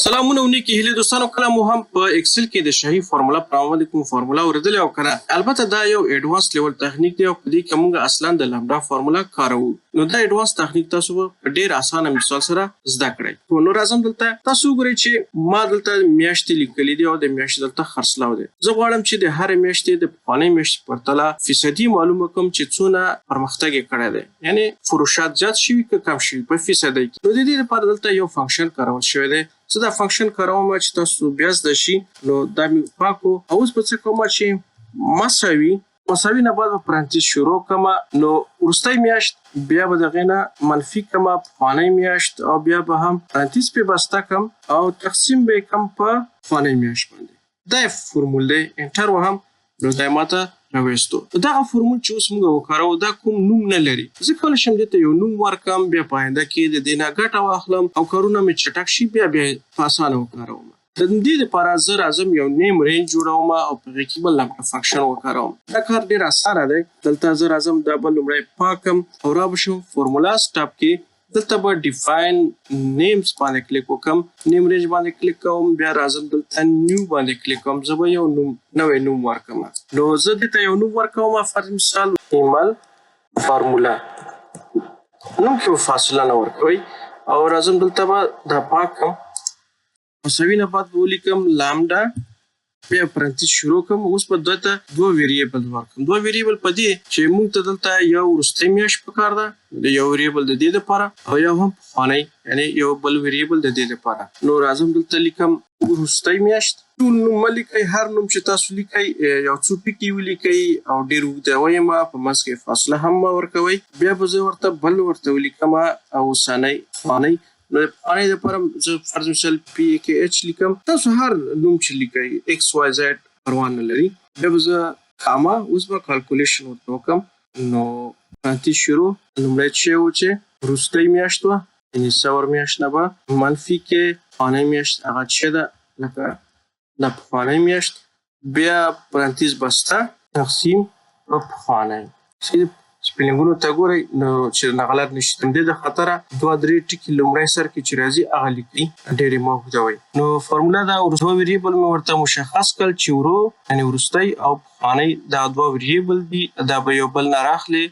سلامونه ونیکی هیله دوستانو، کله مو هم په اکسل کې د شاهي فارمولا په نامه باندې کوم فارمولا اوریدلې او کنه. البته دا یو ایډوانس لیول تخنیک دی او په دې کې موږ اصلا د لامدا فارمولا کاروو. نو دا ایډوانس تخنیک تاسو په ډیر اسانه مثال سره زده کړئ. نو راځم دلته تاسو وګورئ چې ما دلته میاشتې لیکلې دي او د میاشتې دلته خرڅلاو دی. زه غواړم چې د هر میاشتې د پخوانۍ میاشتې په پرتله فیصدي معلومه کړم چې څونه پرمختګ یې کړی دی، یعنی فروشات زیات شوي که کم شوي په فیصدۍ کې. نو د دې لپاره دلته یو فنکشن کارول شوی دی. زه دا فنکشن کاروم چې تاسو بیا زده شي. نو دا مې پاکو او اوس به څه کوم چې مساوي نه بعد به پرانتیز شروع کړم. نو وروستی میاشت بیا به د هغې نه منفي کړم پخوانۍ میاشت او بیا به هم پرانتیز پرې بسته کړم او تقسیم به یې کړم په پخوانۍ میاشت باندې. دا یې فورمول دی. انټر وهم نو دا یې ماته راویستو. دغه فورمول چې اوس موږ وکاروو دا کوم نوم نه لري. زه کولی شم دې ته یو نوم ورکړم، بیا په آینده کې د دې نه ګټه واخلم او کارونه مې چټک شي بیا په اسانه وکاروم. د دې لپاره زه راځم یو نیم رینج جوړوم او په هغې کې بل لامدا فنکشن وکاروم. دا کار ډېر اسانه دی. دلته زه راځم دا به لومړی پاکم او را به شم فورمولا سټاپ کې. دلته به ډیفاین نیمز باندې کلیک وکړم، نیم رینج باندې کلیک کوم، بیا راځم دلته نیو باندې کلیک کوم. زه به یو نوی نوم ورکړم. نو زه دې ته یو نوم ورکوم، فرض مثال ایمل فارمولا. نوم کې به فاصله نه ورکوئ او راځم دلته به دا پاک کړم، مساوي نه بعد به ولیکم لامدا، بیا پرانتیز شروع کړم. اوس به دلته دوه ویریبل ورکړم. دوه ویریبل په دې چې موږ ته دلته یو وروستی میاشت پکار ده، د یو ویریبل د دې لپاره او یو هم پخوانی یعنی یو بل ویریبل د دې لپاره. نو راځم دلته لیکم وروستی میاشت. ټول نوم مه لیکئ، هر نوم چې تاسو لیکئ یو څو ټکي ولیکئ او ډېر اوږده ویمه، په منځ کې فاصله هم مه ورکوئ. بیا به زه ورته ولیکم او اوسنی پخوانی. نو د پخوانۍ دپاره زه فرض مثال PAKH لیکم. تاسو هر نوم چې لیکئ XYZ پروا نه لري. بیا به زه کاما اوس به کالکولیشن ورته وکړم. نو پرانتیز شروع. لومړی چې و چې وروستی میاشت وه، یعنې صفر میاشت نه به منفي کې پخوانۍ میاشت هغه چې ده لکه دا پخوانۍ میاشت، بیا پرانتیز بسته تقسیم په پخوانۍ. سپیلنګونو ته ګورئ نو چې نه غلط نشي. د دې د خطره دوه درې ټکي لومړی سر کې چې راځي هغه لیکئ، ډېرې مه اوږدوئ. نو فارمولا دا دوه ویریبل مې ورته مشخص کړل چې ورو یعنې وروستی او پخوانۍ دا دوه ویریبل دي. دا به یو بل نه راخلې،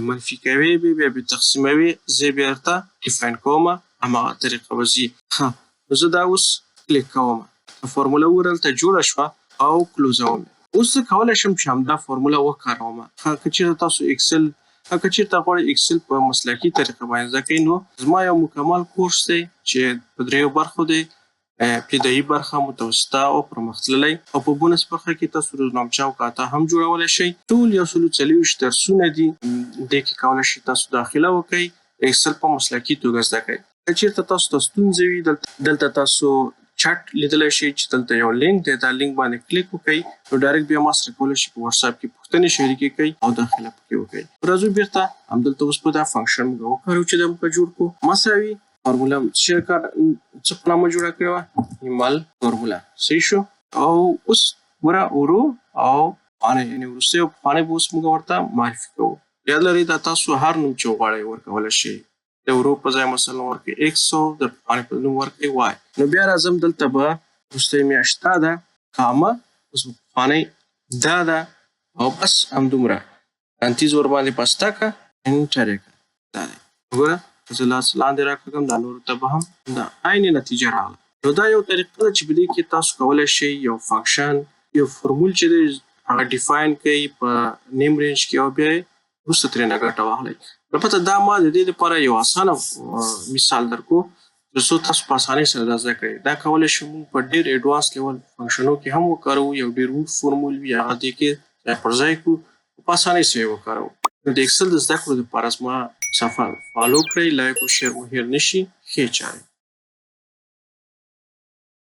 منفي کوې بیا به تقسیموي. زه بیا ورته ډیفاین کوم، هماغه طریقه به ځي. نو زه دا اوس کلیک کوم. فارمولا وګورئ دلته جوړه شوه او کلوزوم. اوس زه کولی شم چې همدا فارمولا وکاروم. که چېرته تاسو اکسل که چېرته غواړئ اکسل په مسلکي طریقه باندې زده کړئ، نو زما یو مکمل کورس دی چې په دریو برخو دی، ابتدایي برخه، متوسطه او پرمختللی. او په بونس برخه کې تاسو روزنامچه او کاته هم جوړولی شئ. ټول 140 درسونه دي. دې کې کولی شئ تاسو داخله وکړئ، اکسل په مسلکي توګه زده کړئ. که چېرته تاسو ته ستونزه وي، دلته تاسو چټ لیدلی شئ چې دلته یو لینک دی. دا لینک باندې کلیک وکړئ نو ډایرکټ بیا ما سره کولی شئ په واتساپ کې پوښتنې شریکې کړئ او داخله پکې وکړئ. راځو بیرته همدلته اوس به دا فنکشن موږ وکاروو چې دا موږ جوړ کړو. مساوي فارمولا څه په نامه جوړه کړې وه، ایمل فارمولا. صحیح شو. او اوس ګوره ورو او پخوانی یعنې وروستی او پخوانی به اوس موږ ورته معرفي کوو. یاد لرئ دا تاسو هر نوم چې وغواړئ ورکولی شئ. د ورو په ځای مثلا ورکړئ X او د پخواني په نوم ورکړئ Y. نو بیا راځم دلته به وروستۍ میاشت دا ده، کاما، اوس به پخوانۍ دا ده او بس همدومره. پرانتیز ورباندې بسته کړه، انټر یې کړه. دا دی. وګوره که زه لاس لاندې راکږم دا نورو ته به هم دا عین نتیجه راغله. نو دا یو طریقه ده چې په دې کې تاسو کولی شئ یو فنکشن، یو فورمول چې دی هغه ډیفاین کړئ په نیم رینج کې او بیا یې وروسته ترېنه ګټه واخلئ. البته دا ما د دې لپاره یو اسانه مثال درکو تر څو تاسو په اسانۍ سره دا زده کړئ. دا کولی شو موږ په ډېر ایډوانس لیول فنکشنو کې هم وکاروو. یو ډېر اوږد فورمول وي هغه دې کې پر ځای کړو، په اسانۍ سره یې وکاروو. نو د اکسل د زده کړو لپاره زما صفحه فالو کړئ، لایک او شیر مو هېر نه شي. ښې چارې.